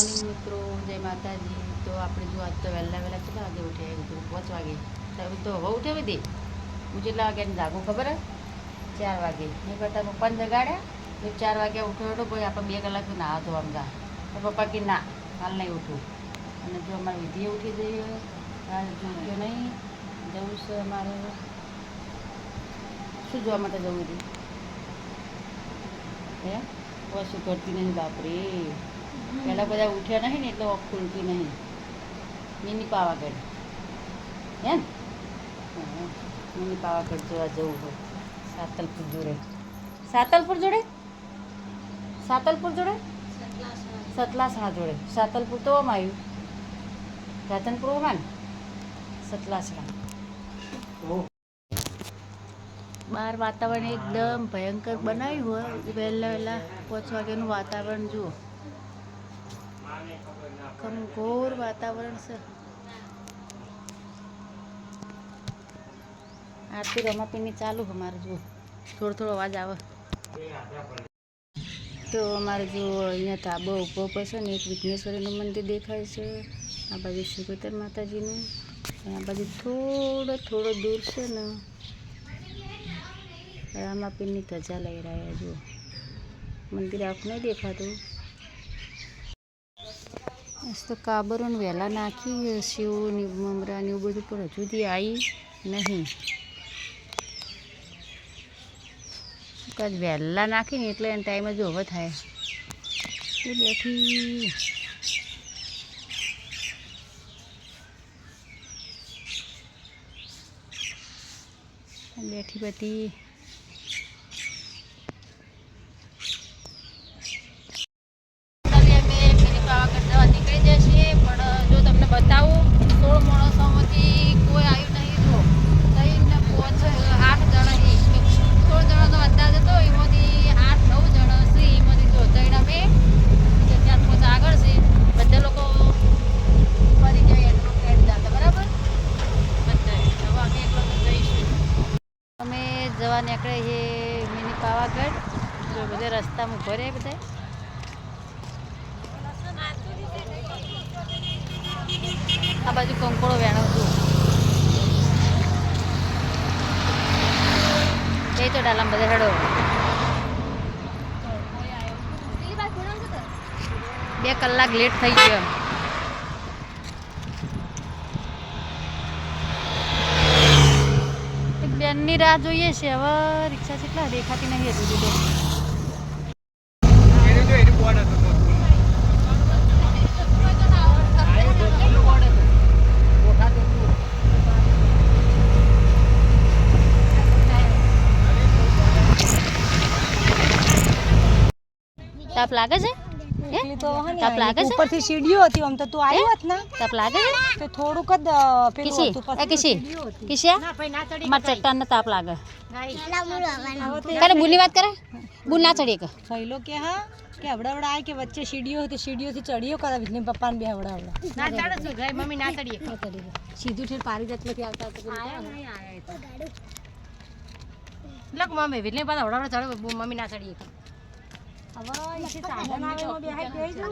Morning મિત્રો, જય માતાજી. તો આપણે જો આજ તો વહેલા કેટલા વાગે ઉઠ્યા? કીધું 5 વાગે. તો હવે ઉઠે બધી હું કેટલા વાગ્યાને જાગું ખબર હે? 4 વાગે. નહીં કરતા પપ્પાને જગાડ્યા તો 4 વાગ્યા ઉઠ્યો હતો. પછી આપણે 2 કલાક નાહવા ધોવામાં જા. તો પપ્પા કે ના, હાલ નહીં ઉઠું. અને જો અમારે વિધિએ ઉઠી જઈએ, જોજો નહીં જવું છે અમારે. શું જોવા માટે જવું હતું? હે શું કરતી નહીં બાપરે. પહેલાં બધા ઉઠ્યા નહીં ને એટલે ખુલતી નહીં. મિની પાવાગઢ હે ને? મિની પાવાગઢ જોવા જવું હોય. સાતલપુર જોડે સાતલપુર જોડે સતલાસણા જોડે. સાતલપુર તો આમ આવ્યું, રાધનપુર ઓમાં ને સતલાસણા. બહાર વાતાવરણ એકદમ ભયંકર બનાવ્યું હોય. વહેલા 5 વાગ્યાનું વાતાવરણ જુઓ, ઘોર વાતાવરણ છે. આરતી રમાપીની ચાલુ અમારે જુઓ, થોડો અવાજ આવે તો અમારે જુઓ. અહીંયા ધાબો ઊભો પડશે ને એક વિઘ્નેશ્વરીનું મંદિર દેખાય છે. આ બાજુ શિકોતર માતાજીનું, આ બાજુ થોડો દૂર છે ને રામાપીરની ધજા લઈ રહ્યા. જુઓ મંદિર આખું નહીં દેખાતું. તો કાબરોને વહેલા નાખી શિવની મમરાની એવું બધું, પણ હજુ સુધી આવી નહીં. કદાચ વહેલા નાખીને એટલે એનો ટાઈમ જ ઓવર થાય. એ બેઠી બધી બતાવું. 16 માણસોમાંથી કોઈ આવ્યું નહીં. જો થઈને 8 જણા, 16 જણાનો અંદાજ હતો. એમાંથી 8-9 જણા છે. એમાંથી જો ત્રણ અમે 4-5 આગળ છે. બધા લોકો ફરી જાય એટલો ફ્રેન્ડ જતા બરાબર. બધા હવે અમે એકલો જઈશું. અમે જવા નીકળે છે મિની પાવાગઢ. જો બધા રસ્તામાં ઊભા રહે બધા. આ બાજુ કંકોળો વેણો છું. એ તો ડાલામ બધા હેડો. 2 કલાક લેટ થઈ ગયો. એક બેનની રાહ જોઈએ છે. હવે રિક્ષા કેટલા દેખાતી નહીં હતી તો. તાપ લાગે છે? તાપ લાગે છે? ઉપરથી સીડીઓ હતી. આમ તો તું આવી હોત ને. તાપ લાગે છે? તો થોડુંક જ પેલું હતું. કિસિયા માર ચટ્ટાનને તાપ લાગે. કરે બુની વાત કરે. બુન ના ચડીએ કે ફઈલો કે હા કે હવડાવડા આય કે વચ્ચે સીડીઓ હતી. સીડીઓથી ચડીયો કરે વિષ્ણુ પપ્પાને બે હવડાવડા ના ચડે છે. ગઈ મમ્મી ના ચડીએ. સીધું ઠેર પારી જતમાંથી આવતા લક મમ્મી વિષ્ણુ પાછા હવડાવડા ચડે. મમ્મી ના ચડીએ કે હવે ઈસે સાધન આવે એમાં બેહાઈ ગઈ છે.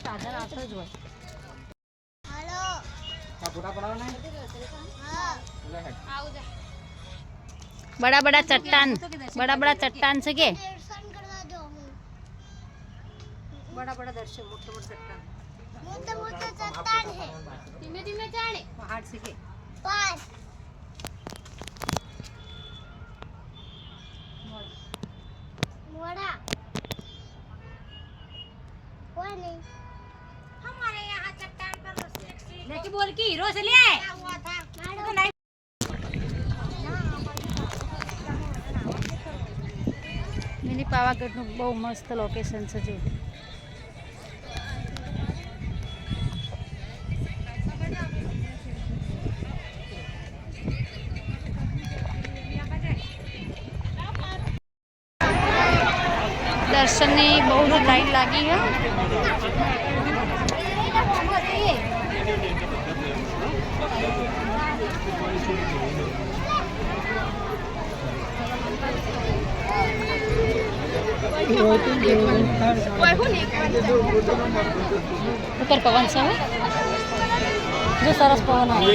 સાધન આવતો જ હોય. हेलो का फोटा पड़ा नहीं हाँ आओ जा बड़ा चट्टान से के दर्शन करवा दो बड़ा दर्शन मोटा चट्टान मोटा चट्टान है धीमे धीमे चढ़े पहाड़ से के पास मोड़ा कोई नहीं हमारे यहाँ चट्टान पर लेके बोल के हीरो से ले हुआ था મિની પાવાગઢનું બહુ મસ્ત લોકેશન છે. જો દર્શનની બહુ લાઈન લાગી છે. ઉપર પવન છે હવે? જો સરસ પવન આવે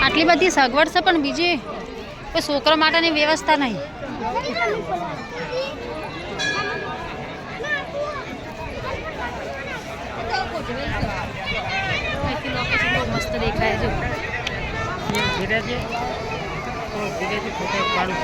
આટલી બધી સગવડ છે પણ બીજી કોઈ છોકરા માટેની વ્યવસ્થા નહીં. અહીંથી લોકેશન બહુ મસ્ત દેખાય છે. ધીરેથી ફોટો પાડું.